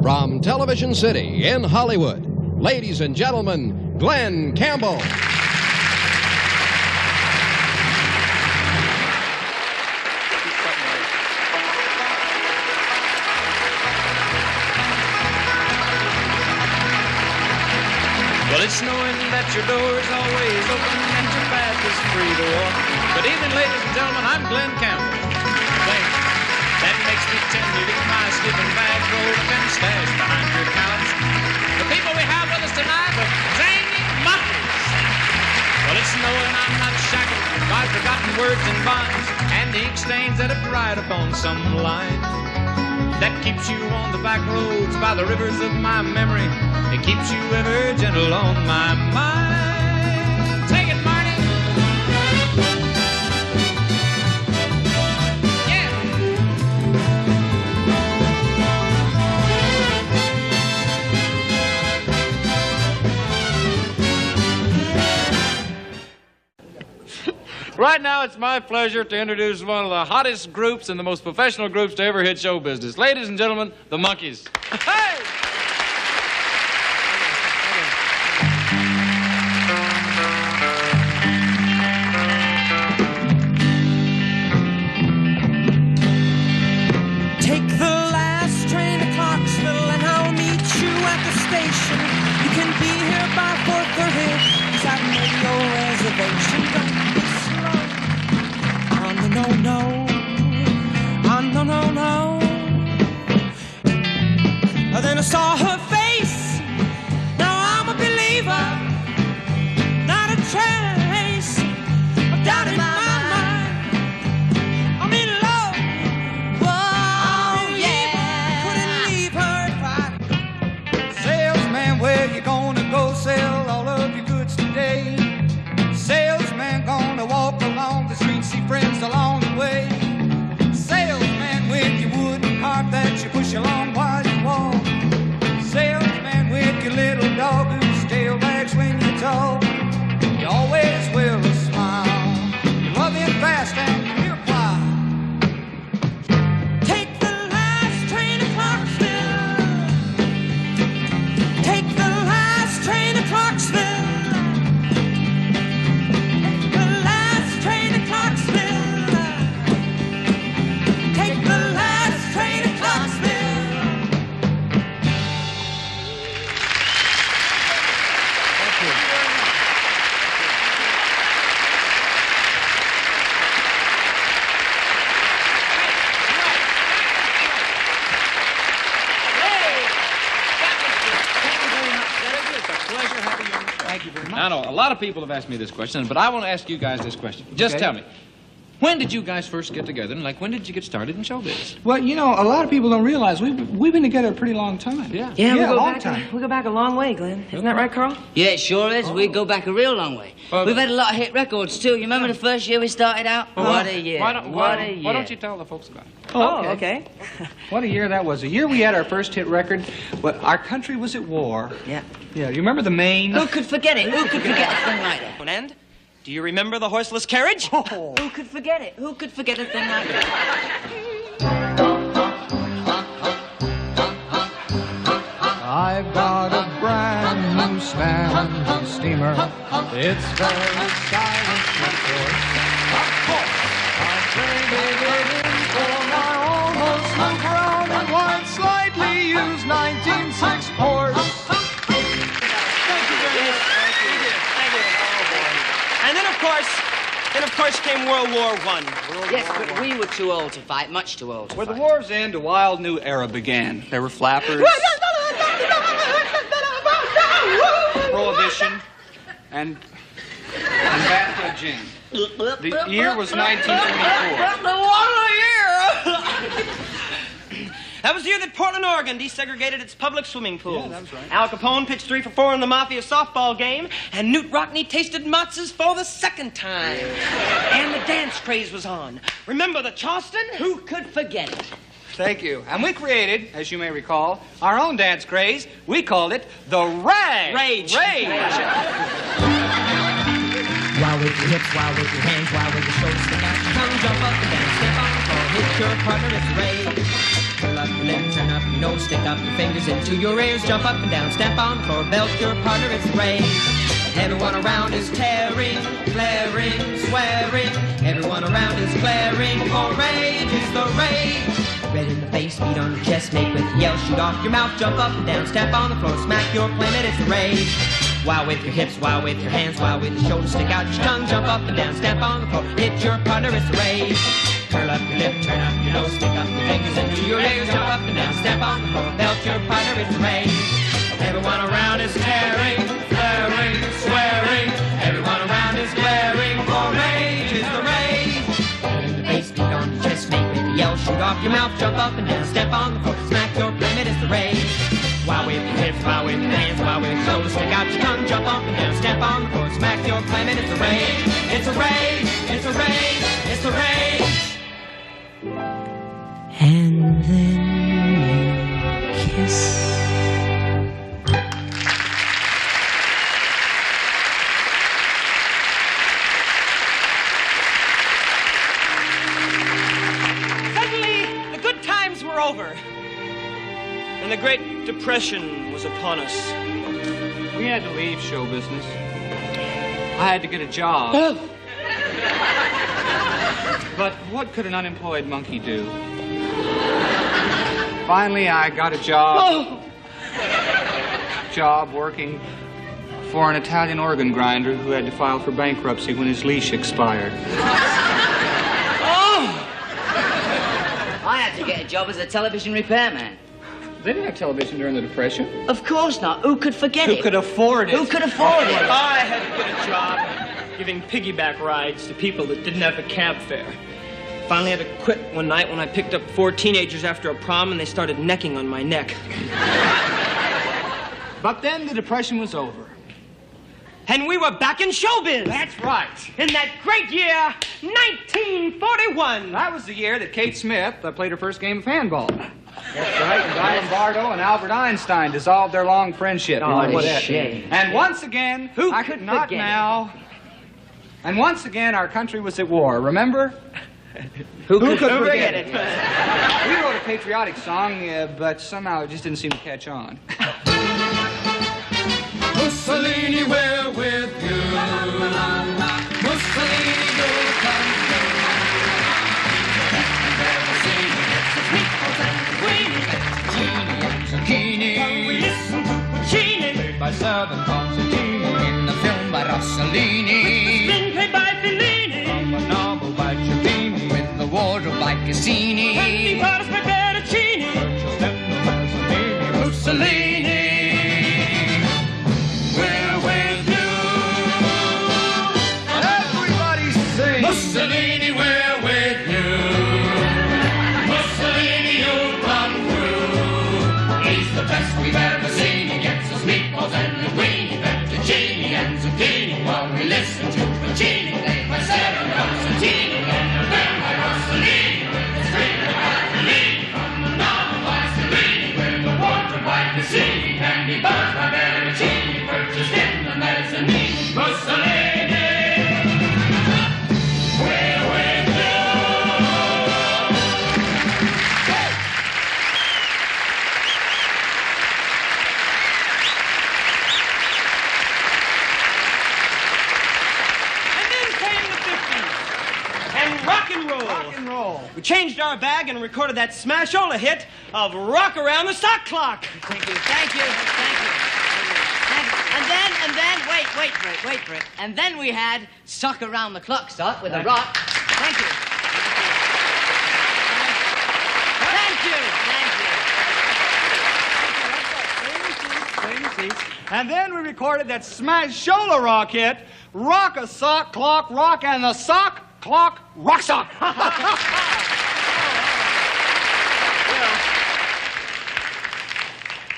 From Television City in Hollywood, ladies and gentlemen, Glen Campbell. Well, it's knowing that your door's always open and your path is free to walk. Good evening, ladies and gentlemen. I'm Glen Campbell. Glen, that makes me tend to leave my sleeping bag rolled up and stashed behind your couch. The people we have with us tonight are zany Monkees. Well, it's knowing I'm not shackled by forgotten words and bonds and the ink stains that have dried upon some line. That keeps you on the back roads by the rivers of my memory. It keeps you ever gentle on my mind. Take it, Marty. Yeah. Right now, it's my pleasure to introduce one of the hottest groups and the most professional groups to ever hit show business. Ladies and gentlemen, the Monkees. Hey! Take the last train to Clarksville and I'll meet you at the station. You can be here by 4:30 'cause I've made your reservation. Don't be slow. Oh, no, no, no. Oh, no, no, no. Then I saw her face. Now I'm a believer. Not a trace of doubt in my mind. I'm in love. Where you gonna go sell all of your goods today? Salesman gonna walk along the street, see friends along the way. Salesman with your wooden cart that you push along while you walk. Salesman with your little dog whose tail wags when you talk. You always wear a smile. You love him fast and you're quiet. Take the last train to Clarksville. Take the last train to Clarksville. The last train to Clarksville. Take the last train to Clarksville. Thank you. Thank you very much. I know, a lot of people have asked me this question, but I want to ask you guys this question. Just tell me, when did you guys first get together, and, when did you get started in showbiz? Well, you know, a lot of people don't realize we've been together a pretty long time. Yeah. Yeah, a long back time. we go back a long way, Glenn. Isn't that right, Carl? Yeah, it sure is. We go back a real long way. We've had a lot of hit records, too. You remember the first year we started out? What a year. Why a year. Why don't you tell the folks about it? Oh, okay. What a year that was. The year we had our first hit record, well, our country was at war. Yeah. Yeah, you remember the Maine? Who could forget it? Who could forget a thing like that? And do you remember the horseless carriage? Oh. Who could forget it? Who could forget a thing like that? I've got a brand new Stanley steamer. It's very stylish, of course. I've traded it in for my almost smoke-around and white, slightly used 1906 horse. Thank you very much. Thank you. And then, of course, came World War I. Yes, but we were too old to fight, much too old to With fight. the war's end, a wild new era began. There were flappers, prohibition, and bathtub gin. The year was 1924. That was the year that Portland, Oregon desegregated its public swimming pools. Yeah, that was right. Al Capone pitched 3 for 4 in the Mafia softball game, and Newt Rockney tasted matzahs for the second time. And the dance craze was on. Remember the Charleston? Who could forget it? Thank you. And we created, as you may recall, our own dance craze. We called it the Rag. Rage. While with your hips, while with your hands, while with your shoulders, stick out your tongue, jump up and down, step on the floor, hit your partner, it's rage. Pull up your lip, turn up your nose, stick up your fingers into your ears, jump up and down, stamp on the floor, belt your partner, it's the rage. Everyone around is tearing, glaring, swearing. Everyone around is glaring, for rage is the rage. Red in the face, beat on your chest, make with yell, shoot off your mouth, jump up and down, stamp on the floor, smack your planet, it's the rage. While with your hips, while with your hands, while with your shoulders, stick out your tongue, jump up and down, stamp on the floor, hit your partner, it's the rage. Curl up your lip, turn up your nose, stick up your fingers into your ears, jump up and down, stamp on the floor, belt your partner, it's the rage. Everyone around is tearing, flaring, swearing. Everyone around is glaring, for rage is the rage. In the face, beat on your chest, make with a yell, shoot off your mouth, jump up and down, step on the floor, smack your planet, it's the rage. While with your hips, while with your hands, while with your shoulders, stick out your tongue, jump up and down, step on the floor, smack your planet, it's a rage. It's a rage, it's a rage, it's a rage. And then you kiss. Suddenly, the good times were over, and the Great Depression was upon us. We had to leave show business. I had to get a job. But what could an unemployed monkey do? Finally, I got a job. Job working for an Italian organ grinder who had to file for bankruptcy when his leash expired. I had to get a job as a television repairman. They didn't have television during the Depression. Of course not. Who could forget it? Who could afford it? Who could afford it? I had to get a job giving piggyback rides to people that didn't have a cab fare. Finally had to quit one night when I picked up 4 teenagers after a prom and they started necking on my neck. But then the Depression was over. And we were back in showbiz. That's right. In that great year, 1941. That was the year that Kate Smith played her first game of handball. That's right. And Guy Lombardo and Albert Einstein dissolved their long friendship. Oh, what a shame. And once again, Who I could could not forget now. And once again, our country was at war. Remember? Who could forget it? We wrote a patriotic song, but somehow it just didn't seem to catch on. Mussolini, we're with you. Mussolini, you'll come through. Zucchini. We listen to Puccini. Played by Southern Concertini. In the film by Rossellini. Been played by Bellini. From a novel by Cellini. With the wardrobe by Cassini. And the parts by Bertoncini. Churchill, Stendhal, Mussolini. Mussolini. We're with you. And everybody sing. Mussolini, we're with you. Mussolini, you'll come through. He's the best we've ever seen. He gets us meatballs and linguine, fettuccine and zucchini. While we listen to Puccini, played by Sarah Constantini. And the film by Rossellini, with the screenplay by Fellini. From the novel by Cellini, with the wardrobe by Cassini. Candy bars by Bertoncini, purchased in the mezzanine. Mussolini, we're with you. And then came the 50s. And rock and roll. Rock and roll. We changed our bag and recorded that smash-ola hit of Rock Around the Sock Clock. Thank you. Wait for it. And then we had Sock Around the Clock Sock with a rock. Thank you. And then we recorded that smash-shola rock hit, Rock a Sock Clock Rock and the Sock Clock Rock Sock.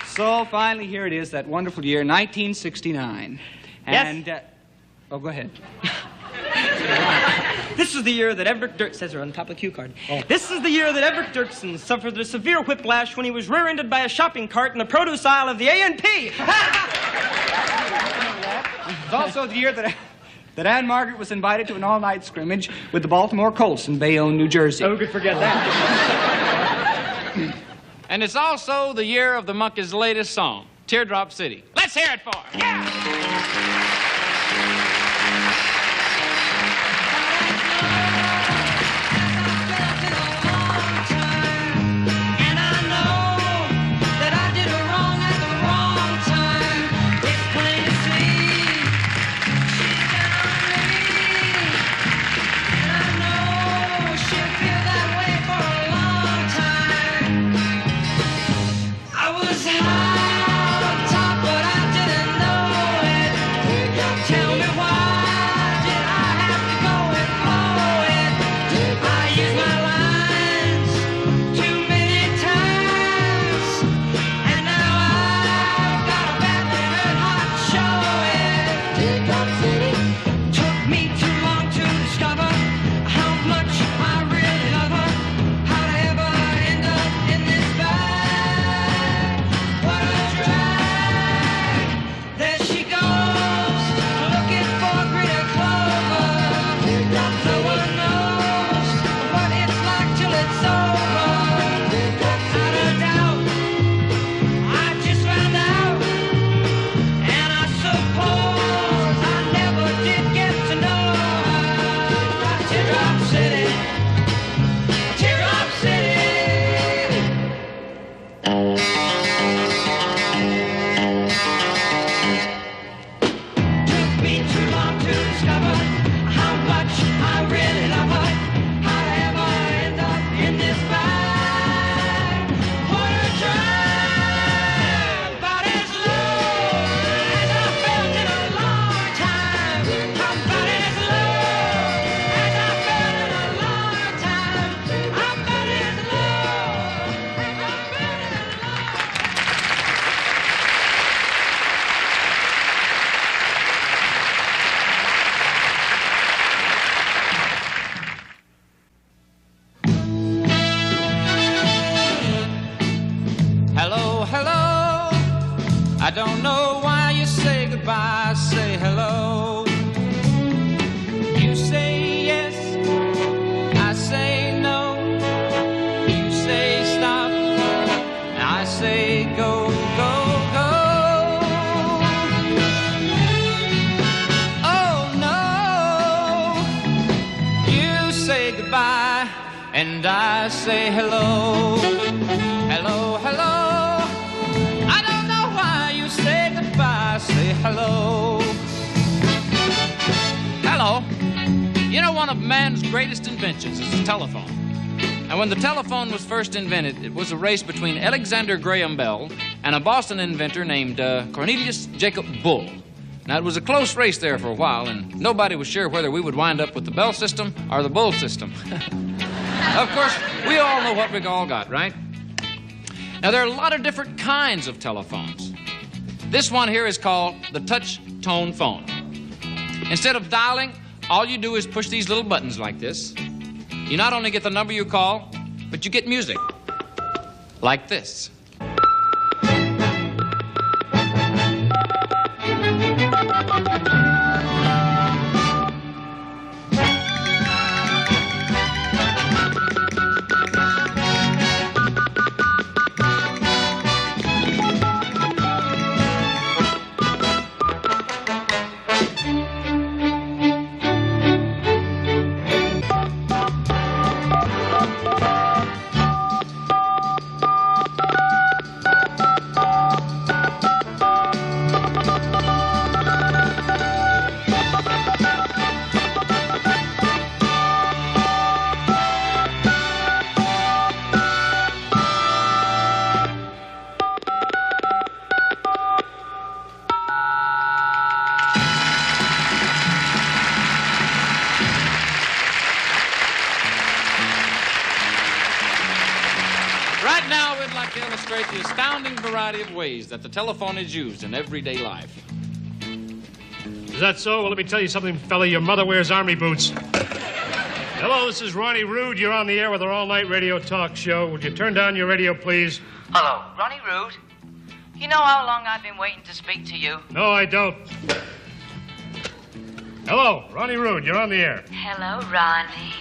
So finally, here it is, that wonderful year, 1969. And, oh, go ahead. This is the year that Everett Dirksen, says on the top of the cue card. This is the year that Everett Dirksen suffered a severe whiplash when he was rear-ended by a shopping cart in the produce aisle of the A&P. It's also the year that Anne Margaret was invited to an all-night scrimmage with the Baltimore Colts in Bayonne, New Jersey. Who could forget that? And it's also the year of the Monkees' latest song, Teardrop City. Let's hear it for her. Yeah! I don't know why you say goodbye, I say hello. You say yes, I say no. You say stop, I say go, go, go. Oh no, you say goodbye and I say hello. Hello, hello. Say hello. Hello. You know, one of man's greatest inventions is the telephone. And when the telephone was first invented, it was a race between Alexander Graham Bell and a Boston inventor named Cornelius Jacob Bull. Now, it was a close race there for a while, and nobody was sure whether we would wind up with the Bell system or the Bull system. Of course, we all know what we all got, right? Now, there are a lot of different kinds of telephones. This one here is called the touch tone phone. Instead of dialing, all you do is push these little buttons like this. You not only get the number you call, but you get music like this. Right now, we'd like to illustrate the astounding variety of ways that the telephone is used in everyday life. Is that so? Well, let me tell you something, fella. Your mother wears army boots. Hello, this is Ronnie Rude. You're on the air with our all-night radio talk show. Would you turn down your radio, please? Hello, Ronnie Rude. You know how long I've been waiting to speak to you? No, I don't. Hello, Ronnie Rude. You're on the air. Hello, Ronnie.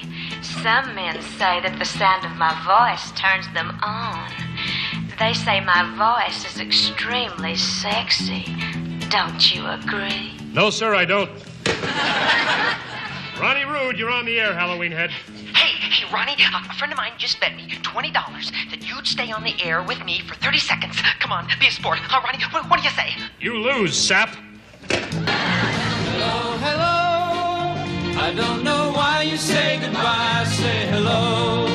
Some men say that the sound of my voice turns them on. They say my voice is extremely sexy. Don't you agree? No, sir, I don't. Ronnie Rude, you're on the air, Halloween head. Hey, Ronnie, a friend of mine just bet me $20 that you'd stay on the air with me for 30 seconds. Come on, be a sport. Ronnie, what do you say? You lose, sap. Hello, hello. I don't know why you say goodbye. Say hello.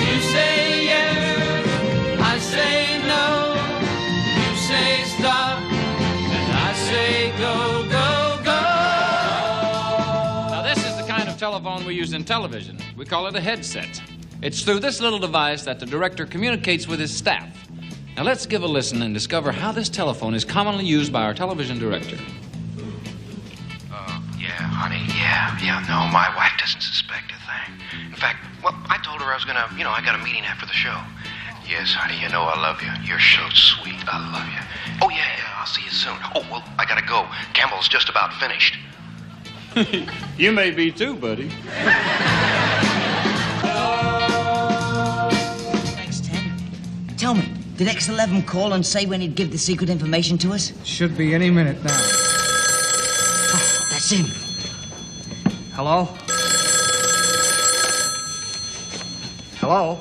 You say yes, I say no. You say stop, and I say go, go, go. Now, this is the kind of telephone we use in television. We call it a headset. It's through this little device that the director communicates with his staff. Now, let's give a listen and discover how this telephone is commonly used by our television director. Yeah, honey, yeah, no, my wife doesn't suspect a thing. In fact, well, I told her I was gonna, I got a meeting after the show. Yes, honey, you know I love you. You're so sweet. I love you. Oh, yeah, I'll see you soon. Oh, well, I gotta go. Campbell's just about finished. You may be too, buddy. X10. Tell me, did X11 call and say when he'd give the secret information to us? Should be any minute now. That's him. Hello? Hello?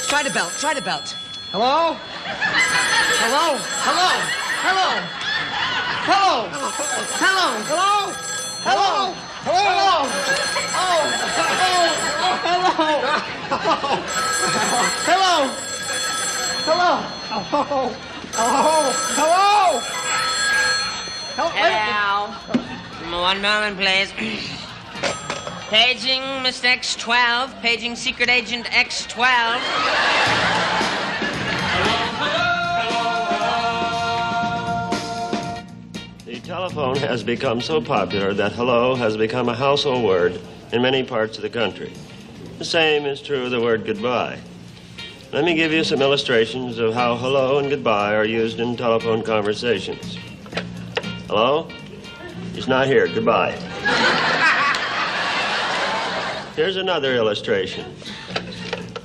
Try the belt. Try the belt. Hello? Hello? Hello? Hello? Hello? Hello? Hello? Hello? Hello? Oh, hello? Hello? Hello? Hello? Hello. One moment, please. Paging Miss X12. Paging Secret Agent X12. The telephone has become so popular that hello has become a household word in many parts of the country. The same is true of the word goodbye. Let me give you some illustrations of how hello and goodbye are used in telephone conversations. Hello? He's not here. Goodbye. Here's another illustration.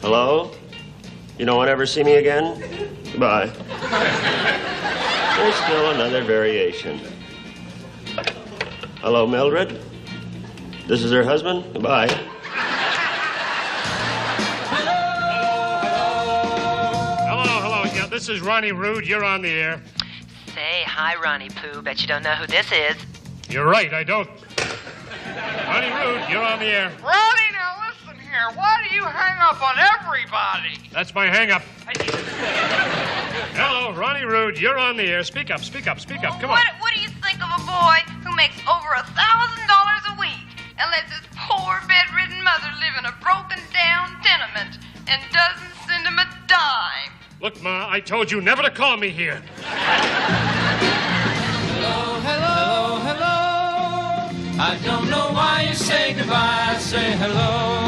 Hello? You don't want to ever see me again? Goodbye. There's still another variation. Hello, Mildred? This is her husband? Goodbye. Hello. Yeah, this is Ronnie Rude. You're on the air. Say, hi, Ronnie Pooh. Bet you don't know who this is. You're right, I don't. Ronnie Rude, you're on the air. Ronnie, now listen here. Why do you hang up on everybody? That's my hang-up. Hello, Ronnie Rude, you're on the air. Speak up. Come on. What do you think of a boy who makes over $1,000 a week and lets his poor bedridden mother live in a broken-down tenement and doesn't send him a dime? Look, Ma, I told you never to call me here. Hello, hello. I don't know why you say goodbye. Say hello.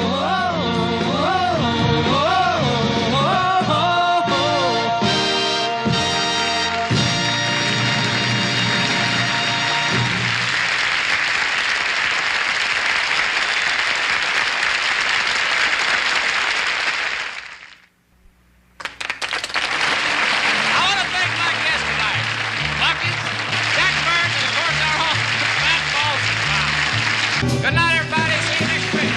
Good night, everybody. See you next week.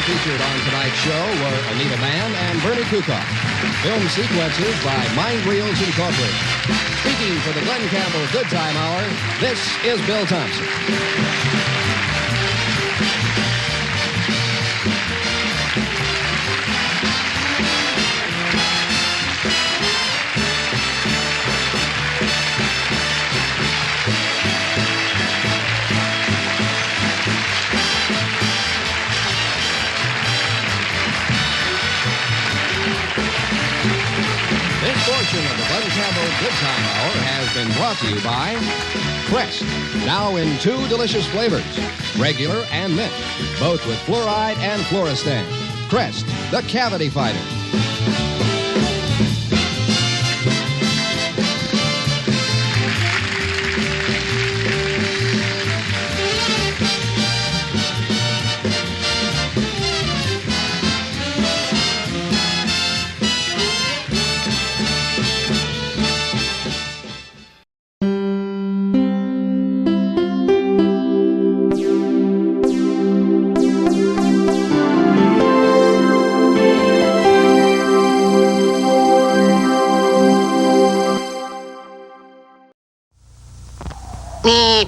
Featured on tonight's show were Anita Mann and Bernie Kukoc. Film sequences by Mind Reels Incorporated. Speaking for the Glen Campbell Goodtime Hour, this is Bill Thompson. edition of the Glen Campbell Goodtime Hour has been brought to you by Crest, now in 2 delicious flavors, regular and mint, both with fluoride and fluorostan. Crest, the cavity fighter.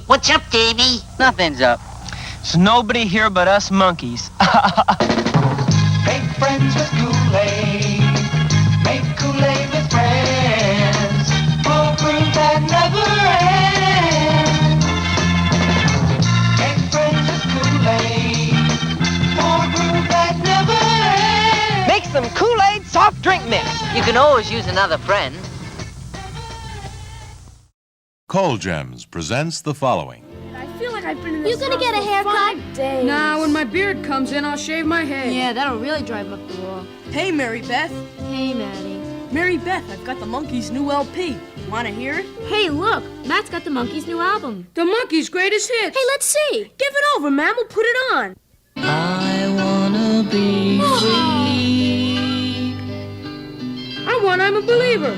What's up, Davy? Nothing's up. There's nobody here but us monkeys. Make friends with Kool-Aid. Make Kool-Aid with friends. For brew that never ends. Make friends with Kool-Aid. For brew that never ends. Make some Kool-Aid soft drink mix. You can always use another friend. Coal Gems presents the following. I feel like I've been in this You gonna get a haircut? Nah, when my beard comes in, I'll shave my head. Yeah, that'll really drive up the wall. Hey, Mary Beth. Hey, Maddie. Mary Beth, I've got the Monkees' new LP. Wanna hear it? Hey, look, Matt's got the Monkees' new album. The Monkees' greatest hits. Hey, let's see. Give it over, man. We'll put it on. I wanna be free. I want I'm a Believer.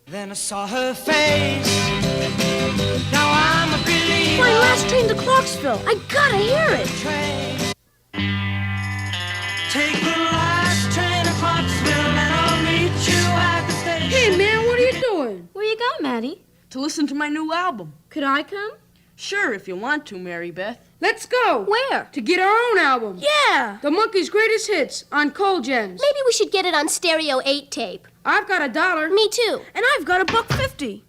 Then I saw her face. Now I'm a believer. My last train to Clarksville. I gotta hear it. Take the last train to Clarksville and I'll meet you at the station. Hey, man, what are you doing? Where you going, Maddie? To listen to my new album. Could I come? Sure, if you want to, Mary Beth. Let's go. Where? To get our own album. Yeah. The Monkees' greatest hits on Coal Gems. Maybe we should get it on stereo 8 tape. I've got $1. Me too. And I've got $1.50.